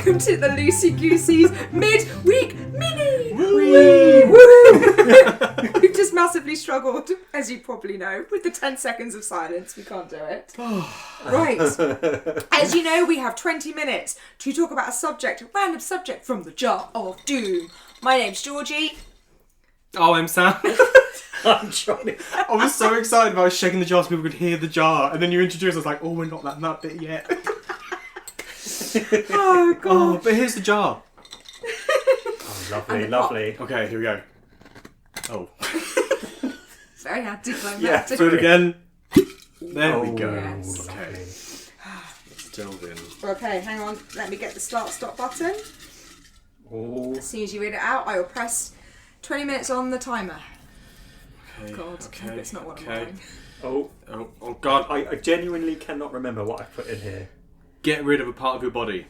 welcome to the Loosey Goosies Midweek Mini! Woo! Woo! We've just massively struggled, as you probably know, with the 10 seconds of silence. We can't do it. Right. As you know, we have 20 minutes to talk about a random subject from the jar of doom. My name's Georgie. Oh, I'm Sam. I'm Jonny. I was so excited about shaking the jar so people could hear the jar, and then you introduced us like, oh, we're not that bit yet. Oh, God. Oh, but here's the jar. Oh, lovely. Okay, here we go. Oh. Very anticlimactic. Yeah, Do it again. There we go. Yes. Okay. Let's delve in. Okay, hang on. Let me get the stop button. Oh. As soon as you read it out, I will press 20 minutes on the timer. Okay. God, Okay. it's not what I'm Okay. doing. Oh, God. I genuinely cannot remember what I put in here. Get rid of a part of your body.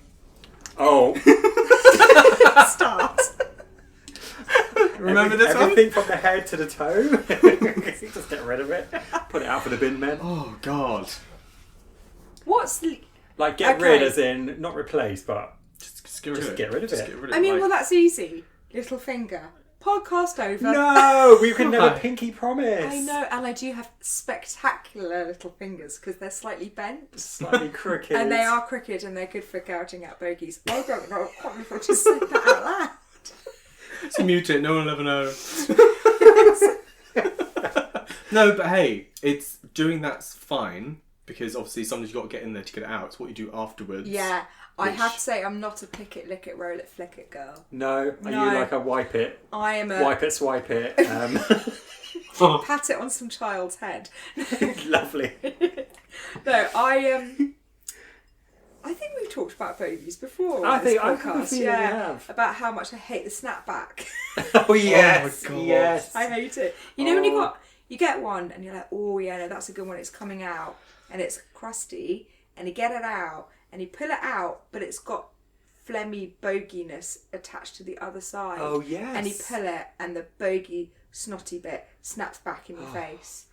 Oh. Start. Remember this one? Everything from the head to the toe. Just get rid of it. Put it out for the bin men. Oh, God. What's the... Like, get rid as in, not replace, but Just get rid of it. get rid of Just it. get rid of it. I mean, like- well, that's easy. Little finger. Podcast over. No, we can never pinky promise. I know, and I do have spectacular little fingers because they're slightly bent. Slightly crooked. And they are crooked and they're good for gouting out bogies. I don't know. I can't believe I just said that out loud. So mute it, no one will ever know. No, but hey, it's doing that's fine because obviously sometimes you've got to get in there to get it out. It's what you do afterwards. Yeah, I have to say I'm not a pick it, lick it, roll it, flick it girl. No, are No. you like a wipe it? I am a Wipe it, swipe it. pat it on some child's head. Lovely. No, I think we've talked about bogies before. I on this think I have a podcast, feeling we have. about how much I hate the snapback. Oh yes, Oh, my God. yes. I hate it. You know when you get one and you're like, oh yeah, no, that's a good one. It's coming out and it's crusty, and you get it out and you pull it out, but it's got phlegmy boginess attached to the other side. Oh yes. And you pull it and the bogey snotty bit snaps back in your face.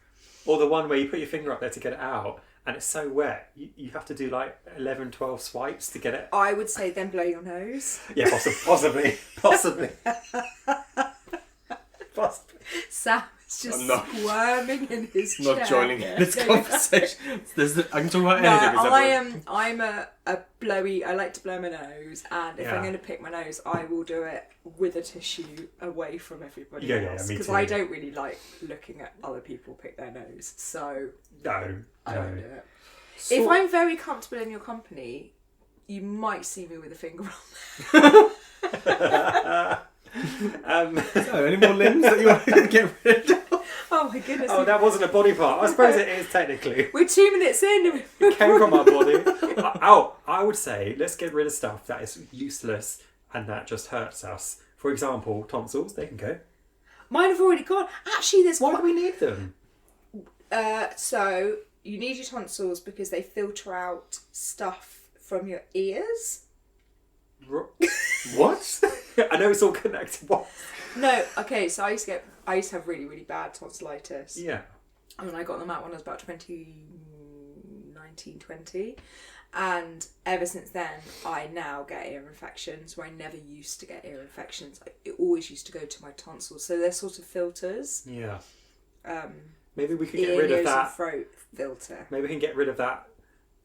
Or the one where you put your finger up there to get it out, and it's so wet, you have to do like 11, 12 swipes to get it. I would say then blow your nose. Yeah, possibly. Sam is just I'm not- squirming in his chair. Not joining in this No, conversation. I can talk about No, anything. I'm a blowy. I like to blow my nose, and if Yeah. I'm going to pick my nose, I will do it with a tissue away from everybody Yeah, else me because too. I don't really like looking at other people pick their nose, so No. I don't do it. So- If I'm very comfortable in your company, you might see me with a finger on there. So, any more limbs that you want to get rid of? Oh my goodness! Oh, that wasn't a body part. I suppose it is technically. We're 2 minutes in. It came from our body. I would say let's get rid of stuff that is useless and that just hurts us. For example, tonsils, they can go. Mine have already gone. Actually, there's Why do we need them? So you need your tonsils because they filter out stuff from your ears. What? I know it's all connected. What? No, okay. So I used to have really, really bad tonsillitis. Yeah. And I got them out when I was about 20, and ever since then I now get ear infections where I never used to get ear infections. It always used to go to my tonsils, so they're sort of filters. Yeah. Maybe we could Ear, get rid of nose, and that. throat filter. Maybe we can get rid of that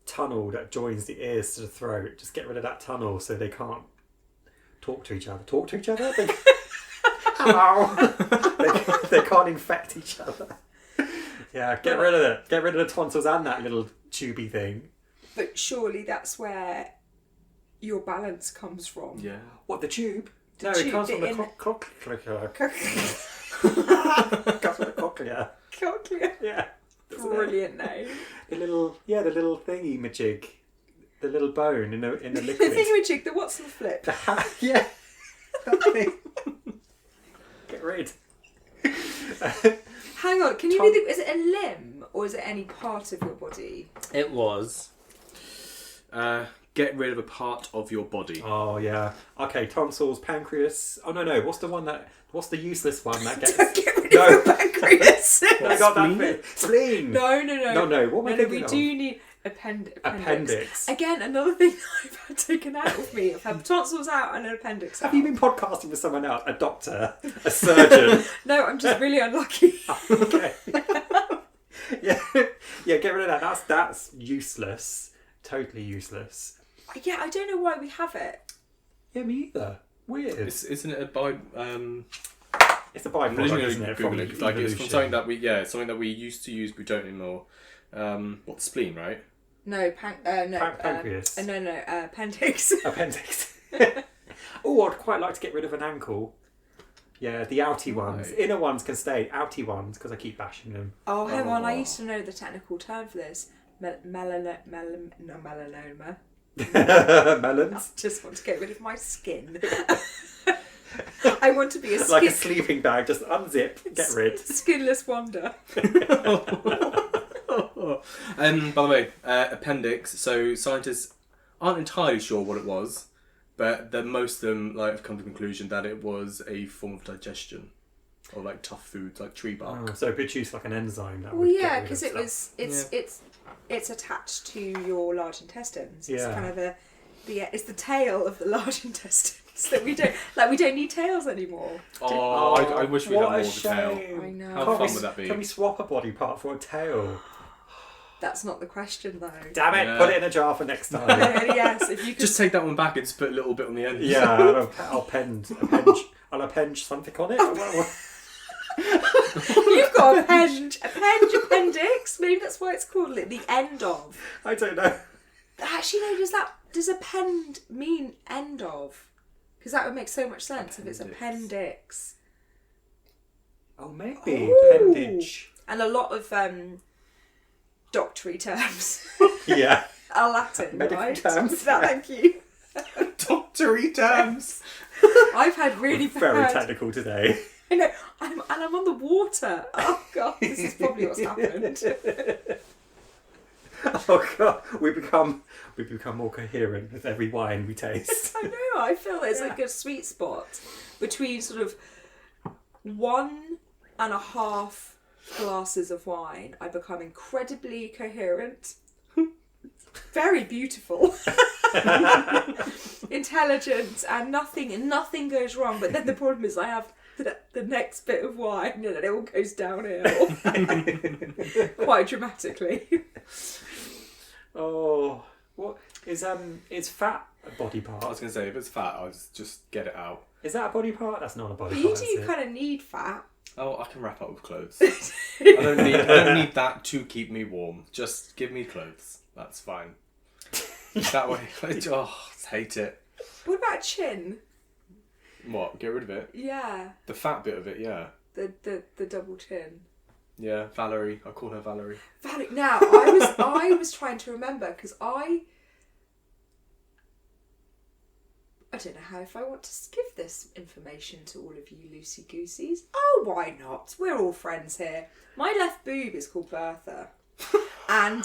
tunnel that joins the ears to the throat. Just get rid of that tunnel so they can't talk to each other. Talk to each other? Hello. they can't infect each other. Yeah, get rid of it. Get rid of the tonsils and that little tubey thing. But surely that's where your balance comes from. Yeah. What, the tube? The No, tube, it comes the from the in- cochlea. It comes from the cochlea. Cochlea. Yeah. Brilliant name. The little thingy majig. The little bone in the The liquid. thingamajig, the what's the flip? Yeah. That thing. Get rid. Hang on, can you read is it a limb or is it any part of your body? It was. Get rid of a part of your body. Oh yeah. Okay, tonsils, pancreas. Oh no. What's the useless one that gets? Don't get rid of your pancreas. I got that Spleen? bit. Spleen. No. No. What am I No, thinking we of? do need. Appendix. Again, another thing that I've had taken out of me. I've had tonsils out and an appendix out. Have you been podcasting with someone else? A doctor? A surgeon? No, I'm just really unlucky. Okay. Yeah, get rid of that. That's useless. Totally useless. Yeah, I don't know why we have it. Yeah, me either. Weird. Isn't it a by It's a byproduct, isn't it? Google it. Like it's from something that we used to use, but we don't anymore. What's spleen, right? No, pancreas. Appendix. Appendix. Oh, I'd quite like to get rid of an ankle. Yeah, the outy ones. Inner ones can stay. Outy ones, because I keep bashing them. Oh, hang on. I used to know the technical term for this. Melanoma. Melons? I just want to get rid of my skin. I want to be a like a sleeping bag, just unzip, get rid. Skinless wonder. By the way, appendix. So scientists aren't entirely sure what it was, but most of them have come to the conclusion that it was a form of digestion, or like tough foods like tree bark. Oh, so it produced like an enzyme. That Well, yeah, because it's attached to your large intestines. It's kind of it's the tail of the large intestines that we don't need tails anymore. Oh, I wish we had more of a tail. I know. How fun would that be? Can we swap a body part for a tail? That's not the question, though. Damn it! Yeah. Put it in a jar for next time. Yes, if you could just take that one back and just put a little bit on the end. Yeah, I'll append something on it. You've got appendix. Maybe that's why it's called the end of. I don't know. Actually, no. Does append mean end of? Because that would make so much sense if it's appendix. Oh, maybe appendage. And a lot of doctory terms. Yeah. Are Latin, medical right? terms. Thank you. Doctory terms. I've had really very technical today. I know. I'm on the water. Oh god, this is probably what's happened. Oh god, we become more coherent with every wine we taste. I know. I feel there's like a sweet spot between sort of 1.5 glasses of wine. I become incredibly coherent, very beautiful, intelligent, and nothing goes wrong. But then the problem is I have the next bit of wine and it all goes downhill quite dramatically. Oh, what is fat a body part? I was going to say, if it's fat, I'll just get it out. Is that a body part? That's not a body but part. You do kind of need fat. Oh, I can wrap up with clothes. I don't need that to keep me warm. Just give me clothes. That's fine. That way, I hate it. What about chin? What? Get rid of it? Yeah. The fat bit of it, yeah. The double chin. Yeah, Valerie. I call her Valerie. Now, I was trying to remember because I don't know if I want to give this information to all of you Loosey Goosies. Oh, why not? We're all friends here. My left boob is called Bertha. And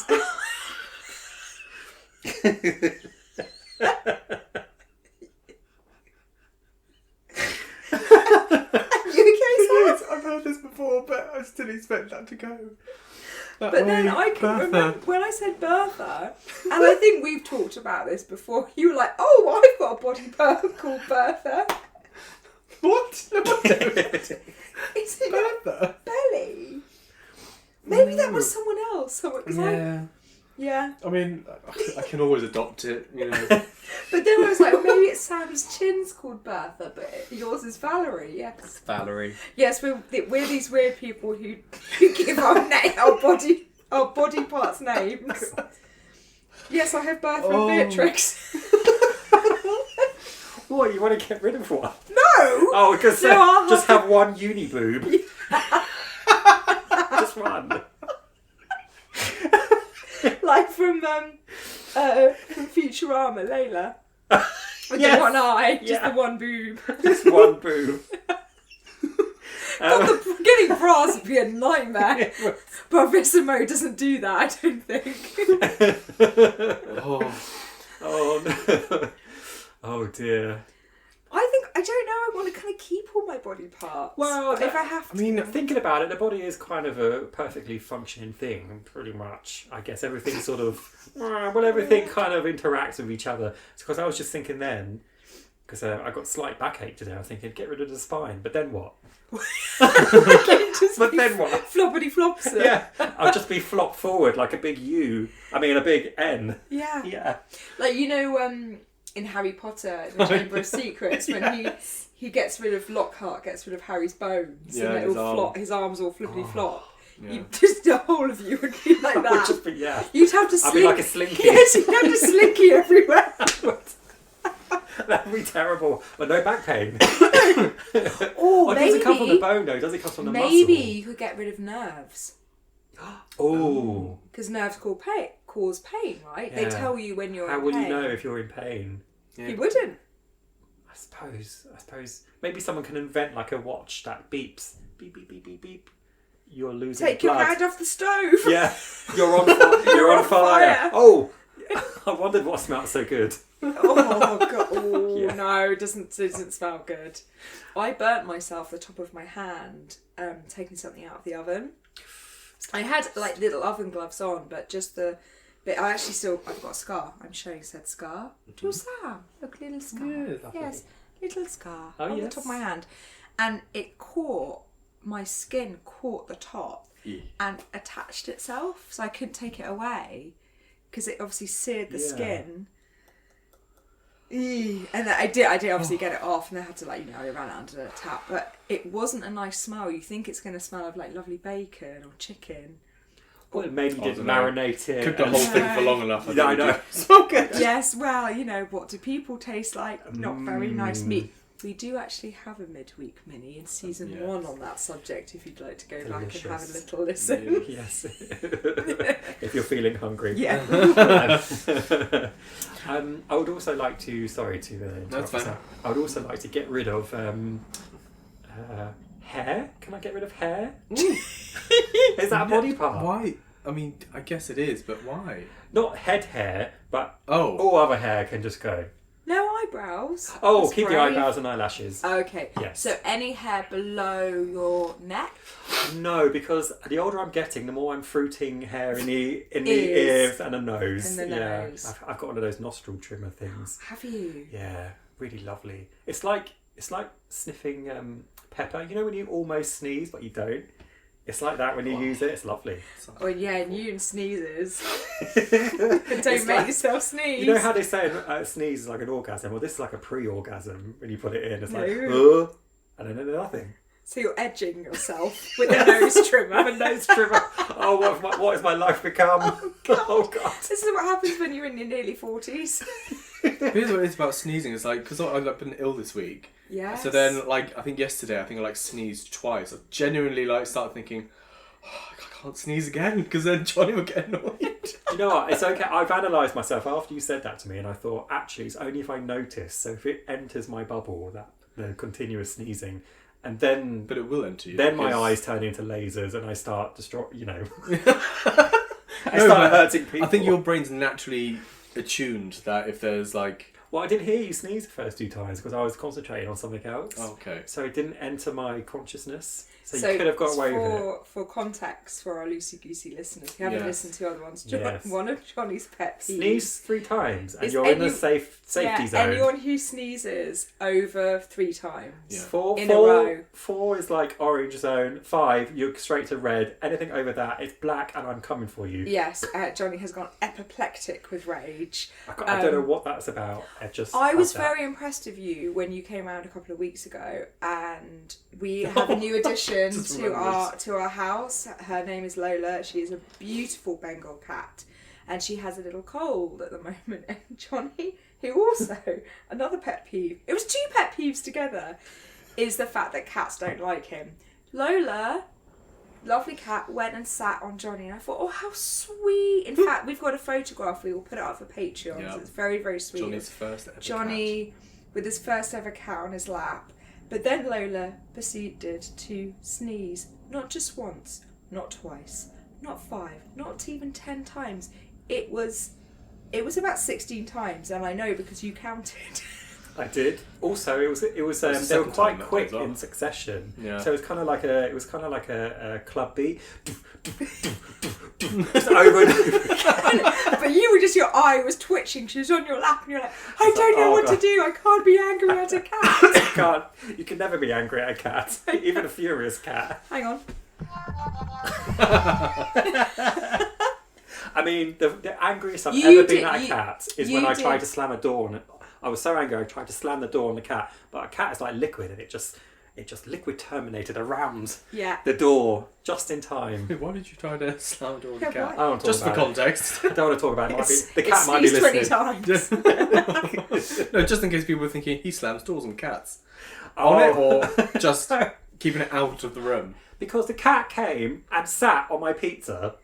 I've heard this before, but I still expect that to go. But then I can remember when I said Bertha, and I think we've talked about this before, you were like, oh, I've got a body part called Bertha. What? No, is it Bertha? Belly? Maybe that was someone else. Yeah. I mean, I can always adopt it, you know. But then I was like, well, maybe it's Sam's chin's called Bertha, but yours is Valerie. Yes. Valerie. Yes, we're these weird people who give our body parts names. Yes, I have Bertha and Beatrix. What, you want to get rid of one? No. Oh, because just have one uni boob. Just one. Like from Futurama, Layla. With the one eye, just the one boob. Just one boob. Getting bras would be a nightmare. Professor Mo doesn't do that, I don't think. Oh no. Oh dear. I don't know. I want to kind of keep all my body parts. Well, if I have to. I mean, thinking about it, the body is kind of a perfectly functioning thing, pretty much. I guess everything sort of, everything kind of interacts with each other. Because I was just thinking then, because I got slight backache today, I was thinking, get rid of the spine, but then what? But then what? Floppity flops. Yeah, I'll just be flopped forward like a big U. I mean, a big N. Yeah. Yeah. Like, you know, in Harry Potter, the Chamber of Secrets, when he gets rid of Lockhart, gets rid of Harry's bones, and his arms all flippity flop. Yeah. Just the whole of you would be like that. Would just be, yeah. You'd have to I'd be like a slinky. Yes, you'd have to slinky everywhere. That'd be terrible. But no back pain. Or maybe, does it come from the bone though? Does it come from the muscle? Maybe you could get rid of nerves. Oh. Because nerves cause pain, right? Yeah. They tell you when you're How in will pain. you know if you're in pain? Yeah. You wouldn't. I suppose maybe someone can invent like a watch that beeps. Beep, beep, beep, beep, beep. You're losing Take blood. your hand off the stove. Yeah. You're on fire. You're on fire. Oh. I wondered what smelled so good. Oh god! Oh Yeah. no, it doesn't smell good. I burnt myself the top of my hand taking something out of the oven. I had like little oven gloves on, but just the bit. I've got a scar. I'm showing said scar. Do Sam look, little scar? Yeah, yes, little scar Oh, on the yes. top of my hand, and it my skin caught the top and attached itself, so I couldn't take it away because it obviously seared the skin. And I did obviously get it off, and I had to I ran it under the tap, but it wasn't a nice smell. You think it's going to smell of like lovely bacon or chicken. Well, maybe you I didn't don't know. marinate it. Cooked the whole thing for long enough. Yeah, I know. It's all good. Yes, well, what do people taste like? Not very nice meat. We do actually have a midweek mini in season 1 on that subject, if you'd like to go back and have a little listen. Yes. If you're feeling hungry. Yeah. I would also like to. Sorry to interrupt. That's fine. Myself. I would also like to get rid of hair. Can I get rid of hair? Is that a body part? Why? I mean, I guess it is, but why? Not head hair, but Oh. all other hair can just go. No eyebrows. Oh, That's keep brave. your eyebrows and eyelashes. Okay. Yes. So any hair below your neck? No, because the older I'm getting, the more I'm fruiting hair in the Ears. ears and the nose. And the yeah, nose. I've got one of those nostril trimmer things. Have you? Yeah, really lovely. It's like sniffing pepper. You know when you almost sneeze but you don't. It's like that when you use it. It's lovely. Oh yeah, and you and sneezes. Don't make yourself sneeze. You know how they say a sneeze is like an orgasm? Well, this is like a pre-orgasm when you put it in. It's like, No. and then nothing. So you're edging yourself with a nose trimmer. A nose trimmer. Oh, what has my life become? Oh God. This is what happens when you're in your nearly 40s. Here's what it is about sneezing. It's like, because I've been ill this week. Yes. So then, I think yesterday, I sneezed twice. I genuinely started thinking, I can't sneeze again, because then Johnny would get annoyed. You know what? It's okay. I've analysed myself after you said that to me, and I thought, actually, it's only if I notice. So if it enters my bubble, the continuous sneezing, and then... But it will enter you. Then my because- eyes turn into lasers, and I start I No, start but hurting people. I think your brain's naturally attuned that if there's Well, I didn't hear you sneeze the first 2 times because I was concentrating on something else. Oh, okay. So it didn't enter my consciousness. So you could have got away with it. For context, for our Loosey Goosey listeners who haven't Yes. listened to other ones, Yes. one of Johnny's pet peeves. Sneeze 3 times, and Is you're in the any- safety zone. Anyone who sneezes over 3 times. Yeah. Four in a row. 4 is like orange zone. 5, you're straight to red. Anything over that, it's black, and I'm coming for you. Yes, Johnny has gone apoplectic with rage. I don't know what that's about. I was very impressed with you when you came around a couple of weeks ago, and we have a new addition Just to remembered. our house. Her name is Lola. She is a beautiful Bengal cat, and she has a little cold at the moment. And Johnny, who also another pet peeve, it was 2 pet peeves together, is the fact that cats don't like him. Lola, lovely cat, went and sat on Johnny, and I thought, oh, how sweet. In fact, we've got a photograph. We will put it up for Patreon. Yeah. So it's very, very sweet. Johnny's first ever Johnny with his first ever cat on his lap. But then Lola proceeded to sneeze, not just once, not twice, not 5, not even 10 times. It was about 16 times, and I know because you counted. I did. Also, it was they were second quite time quick that in succession. Yeah. So it was kind of like a club beat. Just over and over again. But you were just, your eye was twitching. She was on your lap, and you're like, I don't know what to do. I can't be angry at a cat. You can never be angry at a cat, even a furious cat. Hang on. I mean, the angriest I've You ever been did- at a you- cat is you when I did. tried to slam a door on it. I was so angry I tried to slam the door on the cat, but a cat is like liquid and it just liquid terminated around Yeah. the door just in time. Why did you try to slam the door with the Yeah, cat? I don't want to talk Just for about it. context. I don't want to talk about it. The It cat might be sneezed 20 listening. times. No, just in case people were thinking he slams doors on cats. Oh. On it or just keeping it out of the room. Because the cat came and sat on my pizza.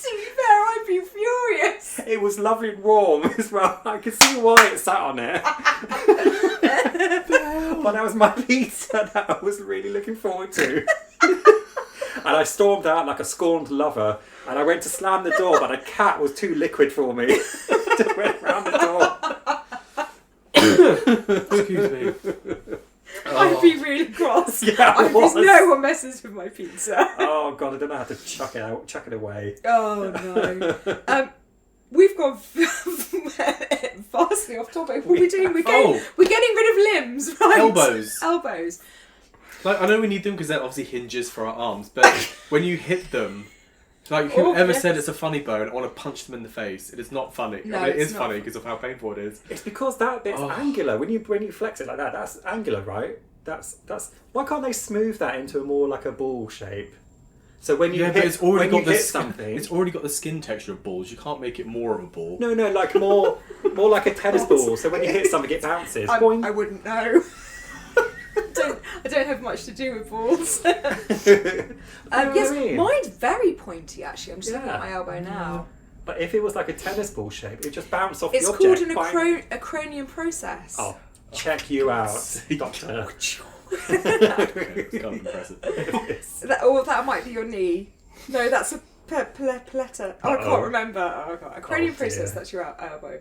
To be fair, I'd be furious. It was lovely and warm as well. I could see why it sat on it. But that was my pizza that I was really looking forward to. And I stormed out like a scorned lover. And I went to slam the door, but the cat was too liquid for me. Just went round the door. Excuse me. I'd be really cross. Yeah, I was. No one messes with my pizza. Oh god, I don't know how to chuck it away. Oh no. We've gone vastly off topic. What are we doing? We're getting rid of limbs, right? Elbows. Like, I know we need them because they're obviously hinges for our arms, but when you hit them, like whoever said it's a funny bone, I want to punch them in the face. It is not funny. No, I mean, it it's is not. funny because of how painful it is. It's because that bit's angular. When you flex it like that, that's angular, right? That's. Why can't they smooth that into a more like a ball shape? So when you hit, it's already when got you hit something, it's already got the skin texture of balls. You can't make it more of a ball. no, like more like a tennis ball. So when you hit something, it bounces. I Boing. wouldn't know. I don't have much to do with balls. Yes, Yes, mine's very pointy actually. I'm just looking Yeah. at my elbow now. But if it was like a tennis ball shape, it would just bounce off It's the called object. an Boing. acronian process. Oh, check you out, doctor. It's kind of impressive. That might be your knee. No, that's a paletta. Oh, I Uh-oh. can't remember. Oh, God. Acronian Oh, process, dear. that's your elbow.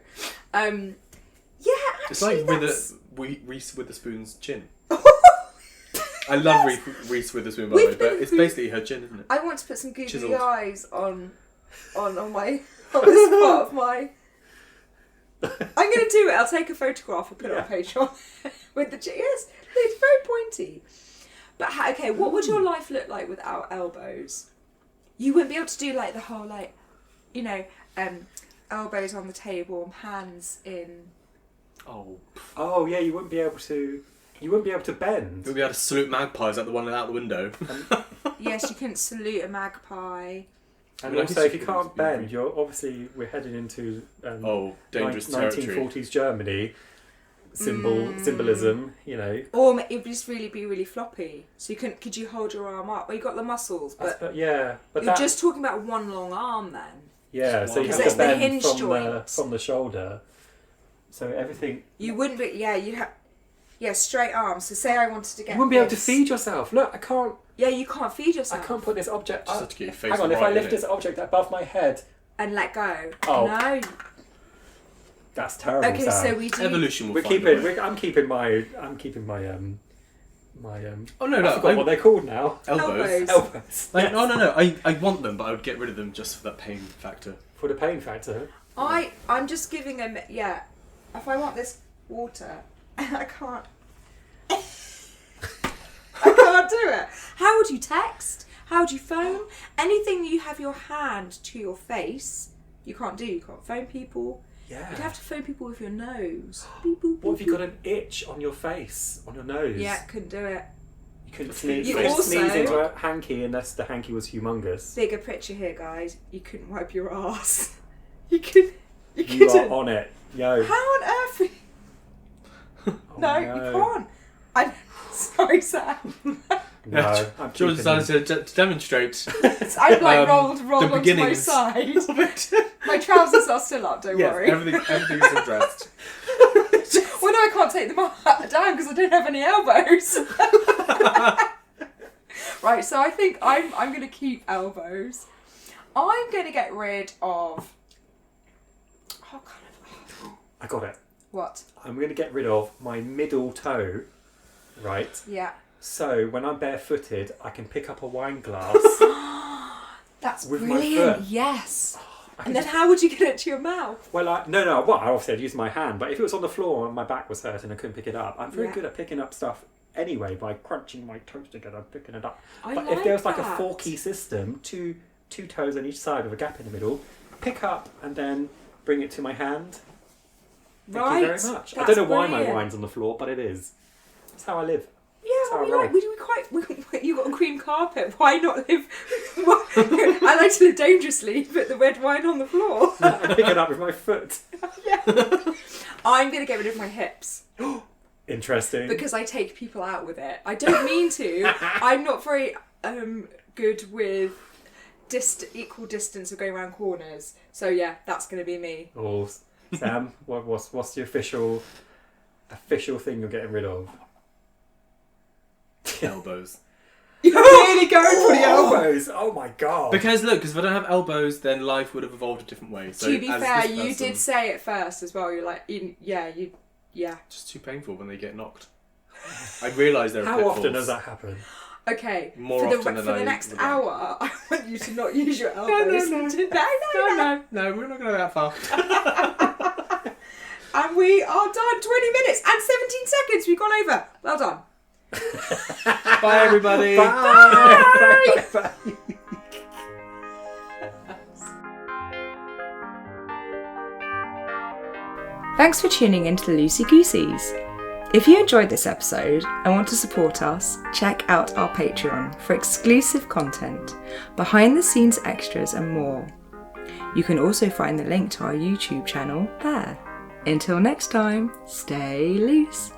Yeah, actually, It's like that's... Reese Witherspoon's chin. I love Reese Witherspoon, by the way, We've but been it's through- basically her chin, isn't it? I want to put some googly Chiseled. eyes on my on this part of my. I'm going to do it. I'll take a photograph and put it on Patreon with the yes. It's very pointy. But okay, what would your life look like without elbows? You wouldn't be able to do like the whole like, you know, elbows on the table and hands in. Oh yeah, you wouldn't be able to. You wouldn't be able to bend. We'll be able to salute magpies at the one out the window. Yes, you couldn't salute a magpie. And Well, I also, guess if you you could can't be bend, we're heading into dangerous territory. 1940s Germany. Symbolism, you know. Or it would just be really floppy. So you couldn't. Could you hold your arm up? Well, you got the muscles, but But you're just talking about one long arm then. yeah. So you Because have it's to the bend hinge from joints. from the shoulder. So everything. You wouldn't be. Yeah, you have. Yeah, straight arms. So say I wanted to get. You wouldn't be able to this. feed yourself. Look, I can't. Yeah, you can't feed yourself. I can't put this object. Just have to get your face hang on, if I right, lift innit? this object above my head, and let go. Oh. No. that's terrible. Okay, Sam. so we do. Evolution will We're find a keeping. way. I'm keeping my. Oh no, I no, forgot what they're called now. elbows. Elbows. Like, no, I want them, but I would get rid of them just for that pain factor. For the pain factor. I'm just giving him. Yeah. If I want this water, I can't. I can't do it. How would you text? How would you phone? Anything you have your hand to your face, you can't do. You can't phone people. Yeah. You'd have to phone people with your nose. Beep, boop, What if beep, you got an itch on your face, on your nose? boop. Yeah, couldn't do it. You couldn't You sneeze. You also- could sneeze into a hanky unless the hanky was humongous. Bigger picture here, guys. You couldn't wipe your ass. You couldn't. You You couldn't. are on it. Yo. How on earth? Oh, No, you can't. I'm sorry, Sam. No. I'm George keeping decided to demonstrate. I've like The rolled onto my beginnings. side. My trousers are still up. Don't Yes, worry. everything's addressed. Well, no, I can't take them down because I don't have any elbows. Right, so I think I'm going to keep elbows. I'm going to get rid of. Oh, kind of. I got it. What? I'm going to get rid of my middle toe, right? Yeah. So when I'm barefooted, I can pick up a wine glass. That's With my brilliant. foot. Yes. I And can then how would you get it to your mouth? Well, well, obviously I'd use my hand, but if it was on the floor and my back was hurt and I couldn't pick it up, I'm very good at picking up stuff anyway by crunching my toes together, picking it up. But if there was like a 4-key system, two toes on each side with a gap in the middle, pick up and then bring it to my hand. Thank you very much. I don't know why my wine's on the floor, but it is. That's how I live. Yeah, you got a cream carpet. Why not live? I like to live dangerously, put the red wine on the floor. And pick it up with my foot. Yeah. I'm going to get rid of my hips. Interesting. Because I take people out with it. I don't mean to. I'm not very good with equal distance of going around corners. So yeah, that's going to be me. Oh, Sam, what's the official thing you're getting rid of? Elbows. You're really going for the elbows? Oh my god. Because if I don't have elbows, then life would have evolved a different way. So to be fair, you did say it first as well. You're like, yeah. Just too painful when they get knocked. I realise there are How pitfalls. often does that happen? Okay, More for often the than next would hour, I want you to not use your elbows. No, we're not going to go that far. And we are done. 20 minutes and 17 seconds. We've gone over. Well done. Bye, everybody. Bye. Bye. Thanks for tuning in to the Loosey Goosies. If you enjoyed this episode and want to support us, check out our Patreon for exclusive content, behind the scenes extras and more. You can also find the link to our YouTube channel there. Until next time, stay loose.